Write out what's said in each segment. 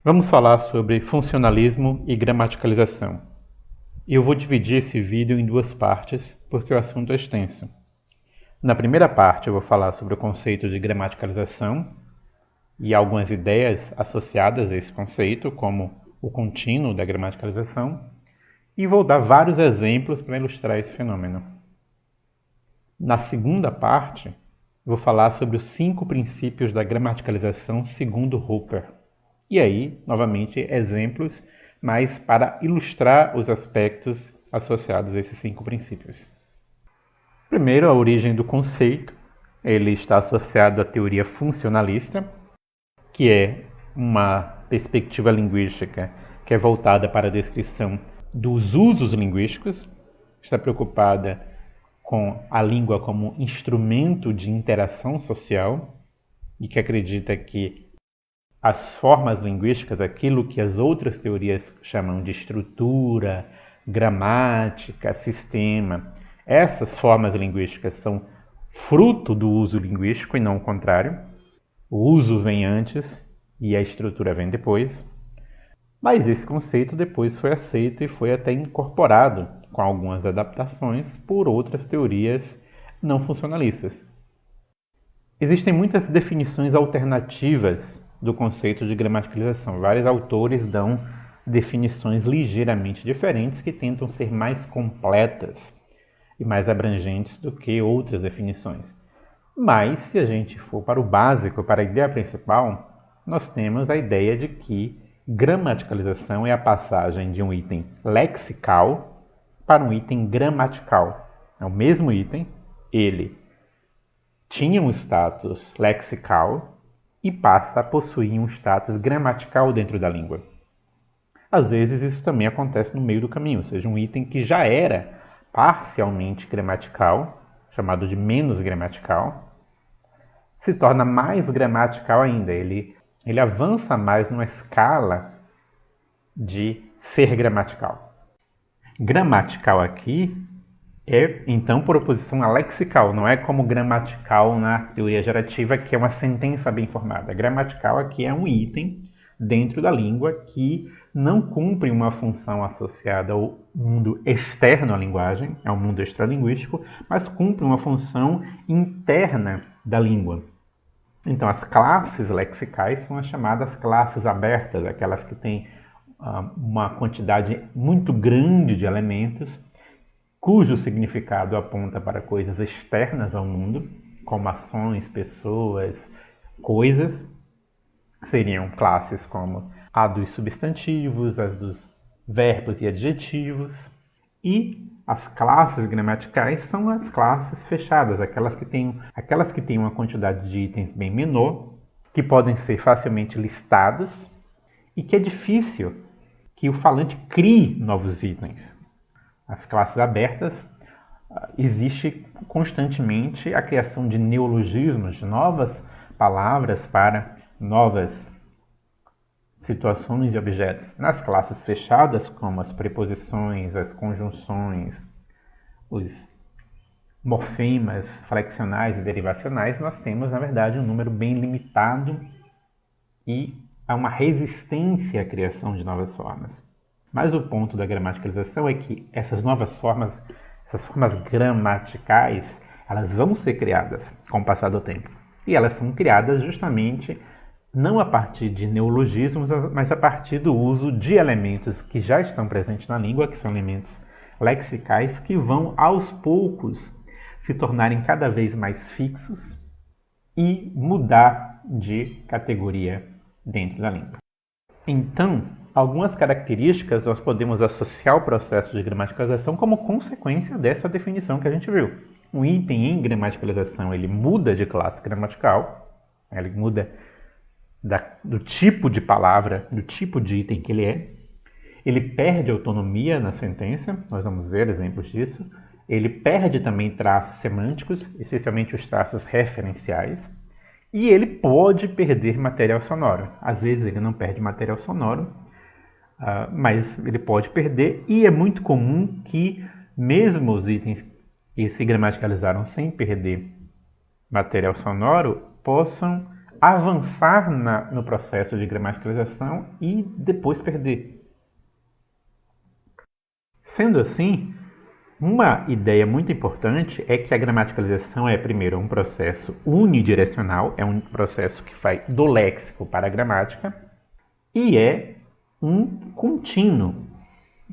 Vamos falar sobre funcionalismo e gramaticalização. Eu vou dividir esse vídeo em duas partes, porque o assunto é extenso. Na primeira parte eu vou falar sobre o conceito de gramaticalização e algumas ideias associadas a esse conceito, como o contínuo da gramaticalização, e vou dar vários exemplos para ilustrar esse fenômeno. Na segunda parte, vou falar sobre os 5 princípios da gramaticalização segundo Hooper. E aí, novamente, exemplos, mas para ilustrar os aspectos associados a esses 5 princípios. Primeiro, a origem do conceito. Ele está associado à teoria funcionalista, que é uma perspectiva linguística que é voltada para a descrição dos usos linguísticos, está preocupada com a língua como instrumento de interação social e que acredita que as formas linguísticas, aquilo que as outras teorias chamam de estrutura, gramática, sistema, essas formas linguísticas são fruto do uso linguístico e não o contrário. O uso vem antes e a estrutura vem depois. Mas esse conceito depois foi aceito e foi até incorporado com algumas adaptações por outras teorias não funcionalistas. Existem muitas definições alternativas do conceito de gramaticalização. Vários autores dão definições ligeiramente diferentes que tentam ser mais completas e mais abrangentes do que outras definições. Mas, se a gente for para o básico, para a ideia principal, nós temos a ideia de que gramaticalização é a passagem de um item lexical para um item gramatical. É o mesmo item, ele tinha um status lexical e passa a possuir um status gramatical dentro da língua. Às vezes isso também acontece no meio do caminho, ou seja, um item que já era parcialmente gramatical, chamado de menos gramatical, se torna mais gramatical ainda. Ele avança mais numa escala de ser gramatical. Gramatical aqui é, então, por oposição a lexical. Não é como gramatical na teoria gerativa, que é uma sentença bem formada. Gramatical aqui é um item dentro da língua que não cumpre uma função associada ao mundo externo à linguagem, ao mundo extralinguístico, mas cumpre uma função interna da língua. Então, as classes lexicais são as chamadas classes abertas, aquelas que têm uma quantidade muito grande de elementos, cujo significado aponta para coisas externas ao mundo, como ações, pessoas, coisas. Seriam classes como a dos substantivos, as dos verbos e adjetivos. E as classes gramaticais são as classes fechadas, aquelas que têm uma quantidade de itens bem menor, que podem ser facilmente listados e que é difícil que o falante crie novos itens. As classes abertas, existe constantemente a criação de neologismos, de novas palavras para novas situações e objetos. Nas classes fechadas, como as preposições, as conjunções, os morfemas flexionais e derivacionais, nós temos, na verdade, um número bem limitado e há uma resistência à criação de novas formas. Mas o ponto da gramaticalização é que essas novas formas, essas formas gramaticais, elas vão ser criadas com o passar do tempo. E elas são criadas justamente não a partir de neologismos, mas a partir do uso de elementos que já estão presentes na língua, que são elementos lexicais, que vão aos poucos se tornarem cada vez mais fixos e mudar de categoria dentro da língua. Então, algumas características nós podemos associar ao processo de gramaticalização como consequência dessa definição que a gente viu. Um item em gramaticalização, ele muda de classe gramatical, ele muda do tipo de palavra, do tipo de item que ele é. Ele perde autonomia na sentença, nós vamos ver exemplos disso. Ele perde também traços semânticos, especialmente os traços referenciais. E ele pode perder material sonoro. Às vezes ele não perde material sonoro, mas ele pode perder, e é muito comum que mesmo os itens que se gramaticalizaram sem perder material sonoro possam avançar no processo de gramaticalização e depois perder. Sendo assim, uma ideia muito importante é que a gramaticalização é, primeiro, um processo unidirecional, é um processo que vai do léxico para a gramática, e é um contínuo.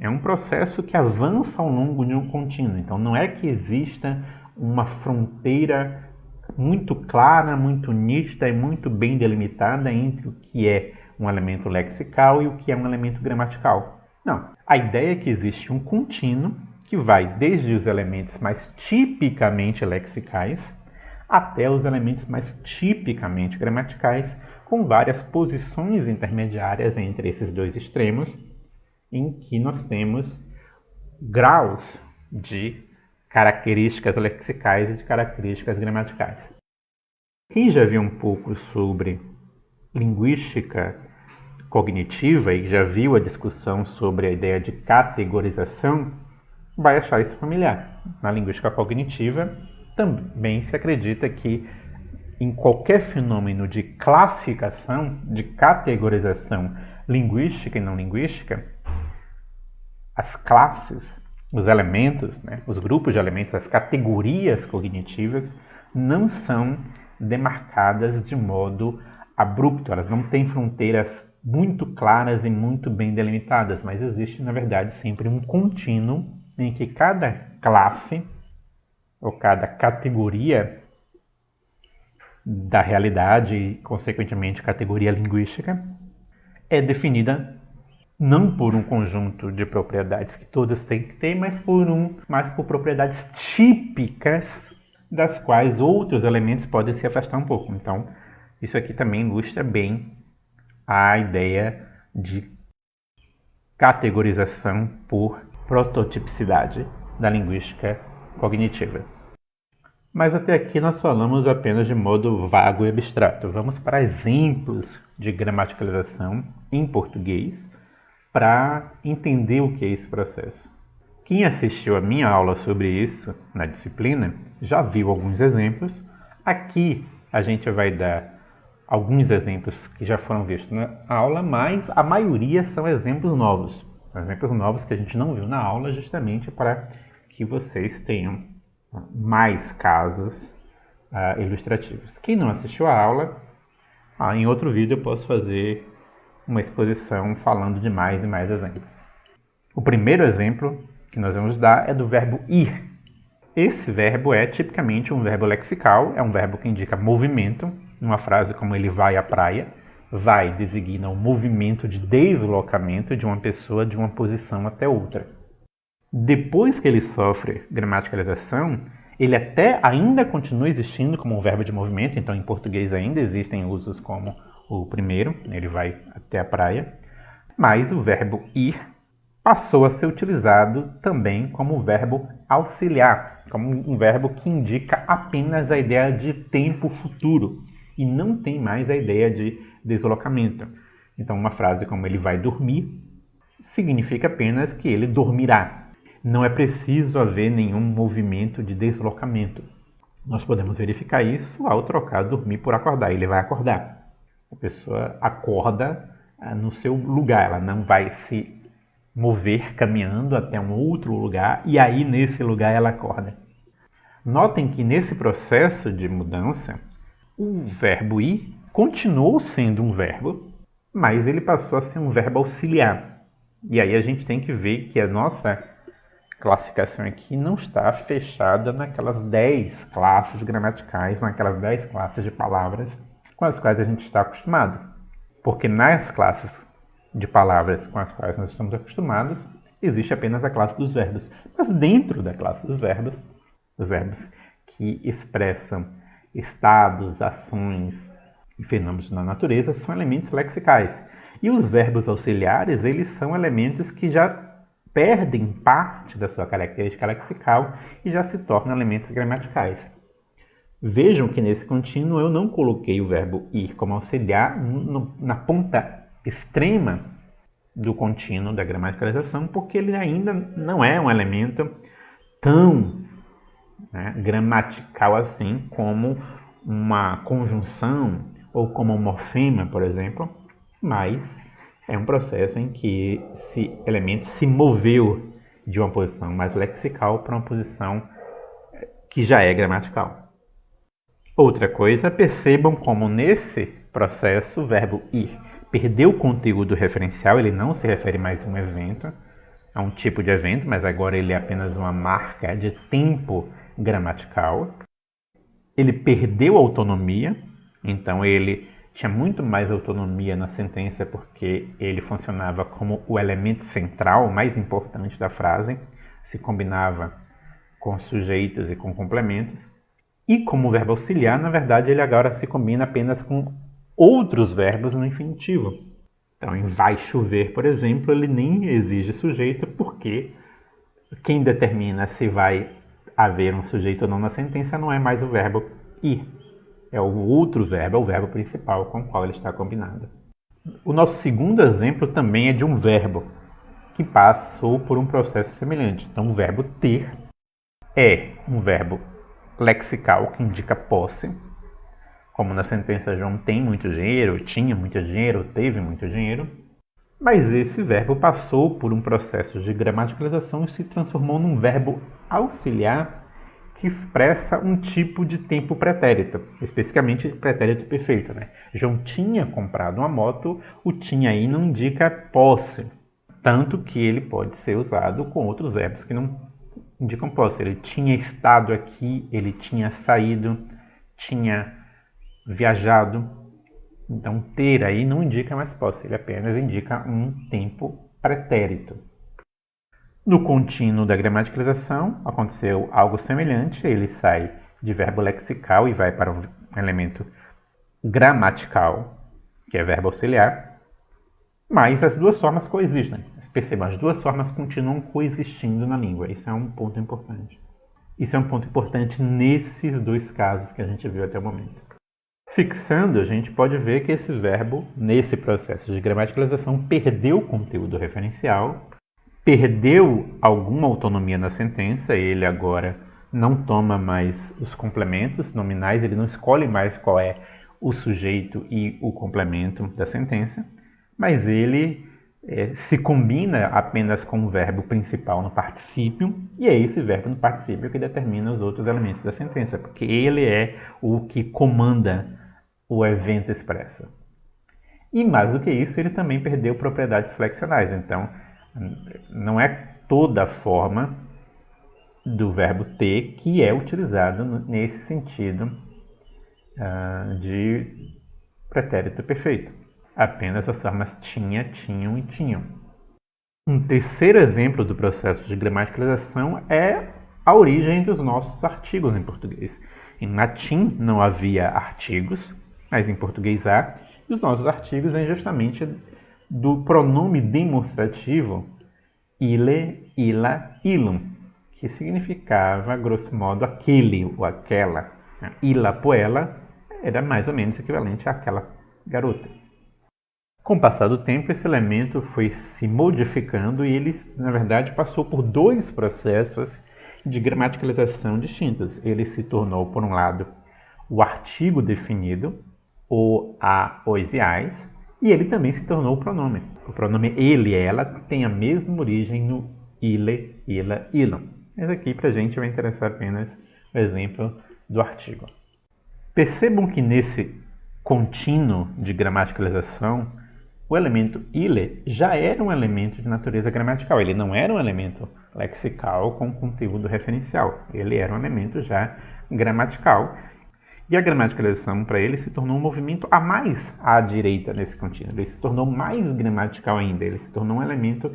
É um processo que avança ao longo de um contínuo. Então, não é que exista uma fronteira muito clara, muito nítida e muito bem delimitada entre o que é um elemento lexical e o que é um elemento gramatical. Não. A ideia é que existe um contínuo que vai desde os elementos mais tipicamente lexicais até os elementos mais tipicamente gramaticais, com várias posições intermediárias entre esses dois extremos, em que nós temos graus de características lexicais e de características gramaticais. Quem já viu um pouco sobre linguística cognitiva e já viu a discussão sobre a ideia de categorização, vai achar isso familiar. Na linguística cognitiva, também se acredita que em qualquer fenômeno de classificação, de categorização linguística e não linguística, as classes, os elementos, os grupos de elementos, as categorias cognitivas não são demarcadas de modo abrupto, elas não têm fronteiras muito claras e muito bem delimitadas, mas existe, na verdade, sempre um contínuo em que cada classe ou cada categoria da realidade e, consequentemente, categoria linguística é definida não por um conjunto de propriedades que todas têm que ter, mas por propriedades típicas das quais outros elementos podem se afastar um pouco. Então, isso aqui também ilustra bem a ideia de categorização por prototipicidade da linguística cognitiva. Mas até aqui nós falamos apenas de modo vago e abstrato. Vamos para exemplos de gramaticalização em português para entender o que é esse processo. Quem assistiu a minha aula sobre isso na disciplina já viu alguns exemplos. Aqui a gente vai dar alguns exemplos que já foram vistos na aula, mas a maioria são exemplos novos. Exemplos novos que a gente não viu na aula, justamente para que vocês tenham mais casos ilustrativos. Quem não assistiu a aula, em outro vídeo eu posso fazer uma exposição falando de mais e mais exemplos. O primeiro exemplo que nós vamos dar é do verbo ir. Esse verbo é tipicamente um verbo lexical, é um verbo que indica movimento. Numa frase como ele vai à praia, vai designa o movimento de deslocamento de uma pessoa de uma posição até outra. Depois que ele sofre gramaticalização, ele até ainda continua existindo como um verbo de movimento, então em português ainda existem usos como o primeiro, ele vai até a praia, mas o verbo ir passou a ser utilizado também como verbo auxiliar, como um verbo que indica apenas a ideia de tempo futuro e não tem mais a ideia de deslocamento. Então uma frase como ele vai dormir significa apenas que ele dormirá. Não é preciso haver nenhum movimento de deslocamento. Nós podemos verificar isso ao trocar dormir por acordar. Ele vai acordar. A pessoa acorda no seu lugar, ela não vai se mover caminhando até um outro lugar e aí nesse lugar ela acorda. Notem que nesse processo de mudança, o verbo ir continuou sendo um verbo, mas ele passou a ser um verbo auxiliar. E aí a gente tem que ver que a nossa classificação aqui não está fechada naquelas 10 classes gramaticais, naquelas 10 classes de palavras com as quais a gente está acostumado. Porque nas classes de palavras com as quais nós estamos acostumados, existe apenas a classe dos verbos. Mas dentro da classe dos verbos, os verbos que expressam estados, ações e fenômenos na natureza são elementos lexicais. E os verbos auxiliares, eles são elementos que já perdem parte da sua característica lexical e já se tornam elementos gramaticais. Vejam que nesse contínuo eu não coloquei o verbo ir como auxiliar na ponta extrema do contínuo da gramaticalização, porque ele ainda não é um elemento tão gramatical assim como uma conjunção ou como um morfema, por exemplo, mas é um processo em que esse elemento se moveu de uma posição mais lexical para uma posição que já é gramatical. Outra coisa, percebam como nesse processo o verbo ir perdeu o conteúdo referencial, ele não se refere mais a um evento, a um tipo de evento, mas agora ele é apenas uma marca de tempo gramatical. Ele perdeu a autonomia, então ele tinha muito mais autonomia na sentença porque ele funcionava como o elemento central, o mais importante da frase, se combinava com sujeitos e com complementos. E como verbo auxiliar, na verdade, ele agora se combina apenas com outros verbos no infinitivo. Então, em vai chover, por exemplo, ele nem exige sujeito porque quem determina se vai haver um sujeito ou não na sentença não é mais o verbo ir. É o outro verbo, é o verbo principal com o qual ele está combinado. O nosso segundo exemplo também é de um verbo que passou por um processo semelhante. Então, o verbo ter é um verbo lexical que indica posse, como na sentença João tem muito dinheiro, tinha muito dinheiro, teve muito dinheiro. Mas esse verbo passou por um processo de gramaticalização e se transformou num verbo auxiliar que expressa um tipo de tempo pretérito, especificamente pretérito perfeito, né? João tinha comprado uma moto, o tinha aí não indica posse, tanto que ele pode ser usado com outros verbos que não indicam posse. Ele tinha estado aqui, ele tinha saído, tinha viajado. Então, ter aí não indica mais posse, ele apenas indica um tempo pretérito. No contínuo da gramaticalização, aconteceu algo semelhante, ele sai de verbo lexical e vai para um elemento gramatical, que é verbo auxiliar, mas as duas formas coexistem. Percebam, as duas formas continuam coexistindo na língua, isso é um ponto importante. Isso é um ponto importante nesses dois casos que a gente viu até o momento. Fixando, a gente pode ver que esse verbo, nesse processo de gramaticalização, perdeu o conteúdo referencial, perdeu alguma autonomia na sentença, ele agora não toma mais os complementos nominais, ele não escolhe mais qual é o sujeito e o complemento da sentença, mas ele se combina apenas com o verbo principal no particípio, e é esse verbo no particípio que determina os outros elementos da sentença, porque ele é o que comanda o evento expresso. E mais do que isso, ele também perdeu propriedades flexionais, então não é toda a forma do verbo ter que é utilizado nesse sentido de pretérito perfeito. Apenas as formas tinha, tinham e tinham. Um terceiro exemplo do processo de gramaticalização é a origem dos nossos artigos em português. Em latim não havia artigos, mas em português há, e os nossos artigos vêm justamente do pronome demonstrativo ile, ila, ilum, que significava, grosso modo, aquele ou aquela. Ila poela era mais ou menos equivalente àquela garota. Com o passar do tempo, esse elemento foi se modificando e ele, na verdade, passou por dois processos de gramaticalização distintos. Ele se tornou, por um lado, o artigo definido, o, a, os e as, e ele também se tornou o pronome. O pronome ele e ela tem a mesma origem no ile, ila, ilum. Mas aqui para a gente vai interessar apenas o exemplo do artigo. Percebam que nesse contínuo de gramaticalização, o elemento ile já era um elemento de natureza gramatical. Ele não era um elemento lexical com conteúdo referencial. Ele era um elemento já gramatical. E a gramaticalização para ele se tornou um movimento a mais à direita nesse contínuo. Ele se tornou mais gramatical ainda. Ele se tornou um elemento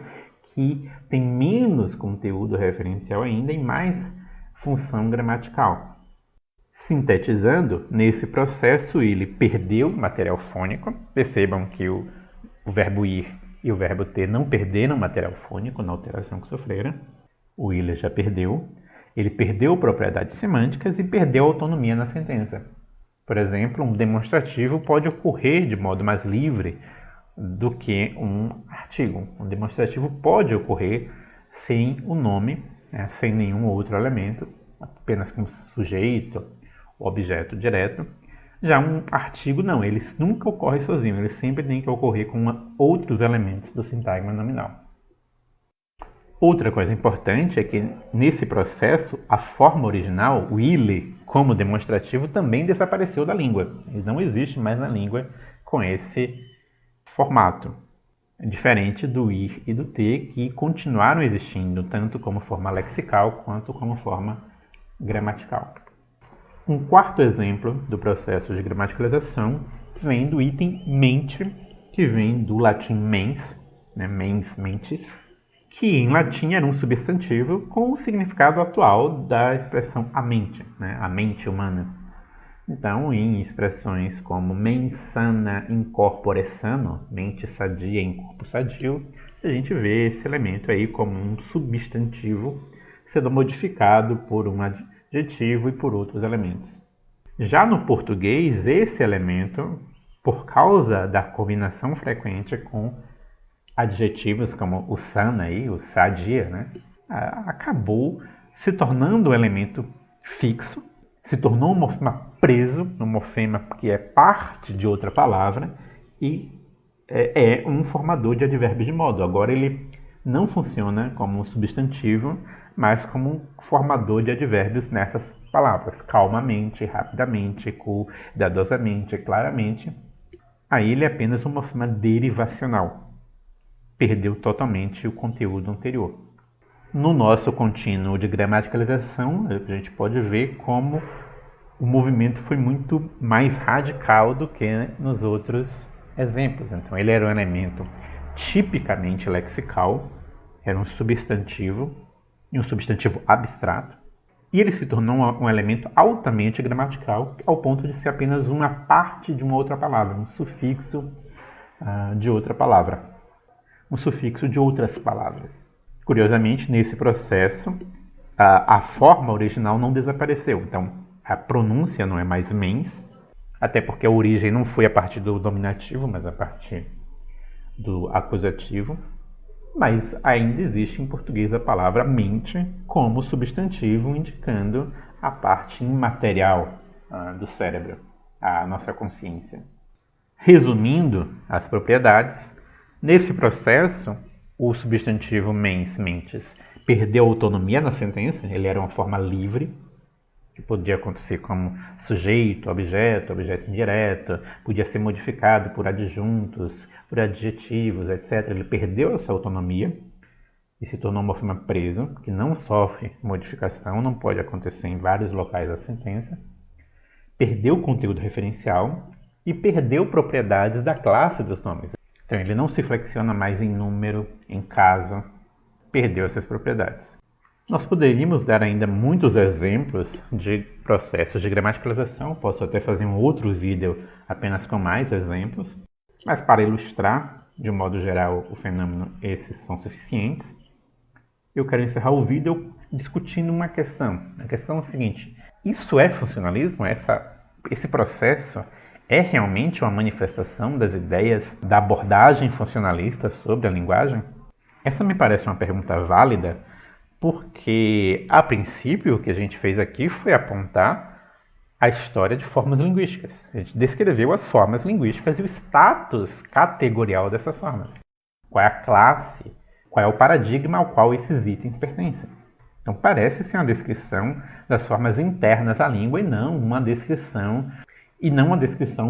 que tem menos conteúdo referencial ainda e mais função gramatical. Sintetizando, nesse processo ele perdeu material fônico. Percebam que o verbo ir e o verbo ter não perderam material fônico na alteração que sofreram. O ile já perdeu. Ele perdeu propriedades semânticas e perdeu autonomia na sentença. Por exemplo, um demonstrativo pode ocorrer de modo mais livre do que um artigo. Um demonstrativo pode ocorrer sem o nome, sem nenhum outro elemento, apenas com sujeito, objeto direto, Já um artigo não, ele nunca ocorre sozinho, ele sempre tem que ocorrer com outros elementos do sintagma nominal. Outra coisa importante é que, nesse processo, a forma original, o ile, como demonstrativo, também desapareceu da língua. Ele não existe mais na língua com esse formato. Diferente do ir e do ter, que continuaram existindo, tanto como forma lexical quanto como forma gramatical. Um quarto exemplo do processo de gramaticalização vem do item mente, que vem do latim mens, né, mens, mentis, que em latim era um substantivo com o significado atual da expressão a mente, né? A mente humana. Então, em expressões como mens sana in corpore sano, mente sadia em corpo sadio, a gente vê esse elemento aí como um substantivo sendo modificado por um adjetivo e por outros elementos. Já no português, esse elemento, por causa da combinação frequente com adjetivos como o sana aí, o sadia, né, acabou se tornando um elemento fixo, se tornou um morfema preso, um morfema que é parte de outra palavra e é um formador de advérbios de modo. Agora ele não funciona como um substantivo, mas como um formador de advérbios nessas palavras, calmamente, rapidamente, cuidadosamente, claramente. Aí ele é apenas um morfema derivacional. Perdeu totalmente o conteúdo anterior. No nosso contínuo de gramaticalização, a gente pode ver como o movimento foi muito mais radical do que nos outros exemplos. Então, ele era um elemento tipicamente lexical, era um substantivo, e um substantivo abstrato, e ele se tornou um elemento altamente gramatical, ao ponto de ser apenas uma parte de uma outra palavra, um sufixo de outra palavra. Um sufixo de outras palavras. Curiosamente, nesse processo, a forma original não desapareceu. Então, a pronúncia não é mais mens, até porque a origem não foi a partir do dominativo, mas a partir do acusativo. Mas ainda existe em português a palavra mente como substantivo, indicando a parte imaterial do cérebro, a nossa consciência. Resumindo as propriedades, nesse processo, o substantivo mens, mentes, perdeu autonomia na sentença, ele era uma forma livre, que podia acontecer como sujeito, objeto indireto, podia ser modificado por adjuntos, por adjetivos, etc. Ele perdeu essa autonomia e se tornou um morfema preso, que não sofre modificação, não pode acontecer em vários locais da sentença, perdeu o conteúdo referencial e perdeu propriedades da classe dos nomes. Então, ele não se flexiona mais em número, em caso, perdeu essas propriedades. Nós poderíamos dar ainda muitos exemplos de processos de gramaticalização, posso até fazer um outro vídeo apenas com mais exemplos, mas para ilustrar, de um modo geral, o fenômeno, esses são suficientes. Eu quero encerrar o vídeo discutindo uma questão. A questão é a seguinte: isso é funcionalismo? Esse processo é realmente uma manifestação das ideias da abordagem funcionalista sobre a linguagem? Essa me parece uma pergunta válida, porque, a princípio, o que a gente fez aqui foi apontar a história de formas linguísticas. A gente descreveu as formas linguísticas e o status categorial dessas formas. Qual é a classe, qual é o paradigma ao qual esses itens pertencem. Então, parece ser uma descrição das formas internas à língua e não uma descrição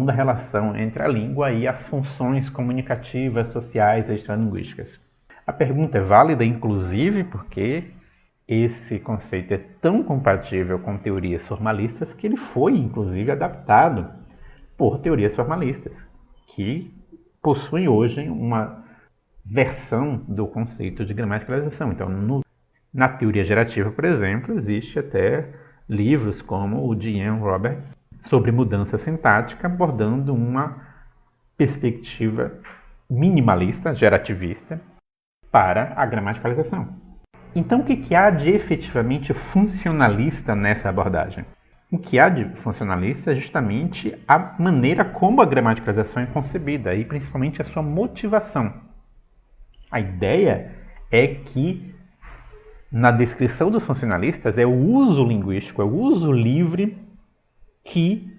da relação entre a língua e as funções comunicativas, sociais e extralinguísticas. A pergunta é válida, inclusive, porque esse conceito é tão compatível com teorias formalistas que ele foi, inclusive, adaptado por teorias formalistas, que possuem hoje uma versão do conceito de gramaticalização. Então, na teoria gerativa, por exemplo, existe até livros como o de Ian Roberts sobre mudança sintática, abordando uma perspectiva minimalista, gerativista, para a gramaticalização. Então, o que há de efetivamente funcionalista nessa abordagem? O que há de funcionalista é justamente a maneira como a gramaticalização é concebida e principalmente a sua motivação. A ideia é que, na descrição dos funcionalistas, é o uso linguístico, é o uso livre que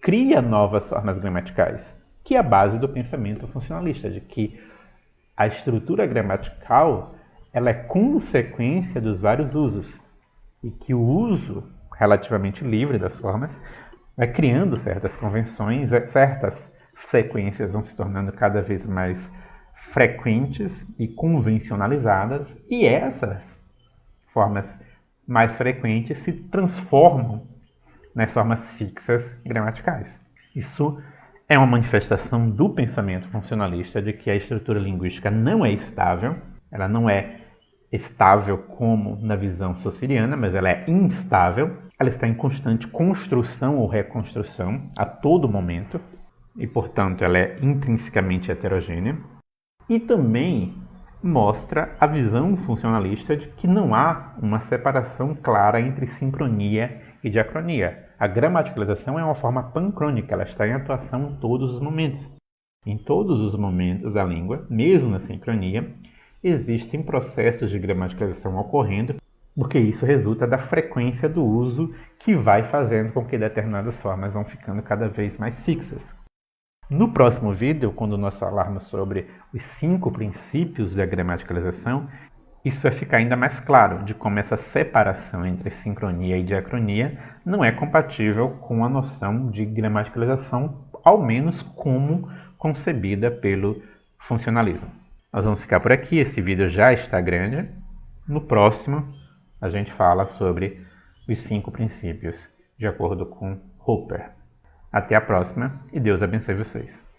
cria novas formas gramaticais, que é a base do pensamento funcionalista, de que a estrutura gramatical ela é consequência dos vários usos e que o uso relativamente livre das formas vai criando certas convenções, certas sequências vão se tornando cada vez mais frequentes e convencionalizadas, e essas formas mais frequentes se transformam nas formas fixas gramaticais. Isso é uma manifestação do pensamento funcionalista de que a estrutura linguística não é estável, ela não é estável como na visão saussuriana, mas ela é instável, ela está em constante construção ou reconstrução a todo momento, e, portanto, ela é intrinsecamente heterogênea, e também mostra a visão funcionalista de que não há uma separação clara entre sincronia e diacronia. A gramaticalização é uma forma pancrônica, ela está em atuação em todos os momentos. Em todos os momentos da língua, mesmo na sincronia, existem processos de gramaticalização ocorrendo, porque isso resulta da frequência do uso que vai fazendo com que determinadas formas vão ficando cada vez mais fixas. No próximo vídeo, quando nós falarmos sobre os 5 princípios da gramaticalização, isso vai ficar ainda mais claro de como essa separação entre sincronia e diacronia não é compatível com a noção de gramaticalização, ao menos como concebida pelo funcionalismo. Nós vamos ficar por aqui, esse vídeo já está grande. No próximo, a gente fala sobre os 5 princípios, de acordo com Hopper. Até a próxima e Deus abençoe vocês.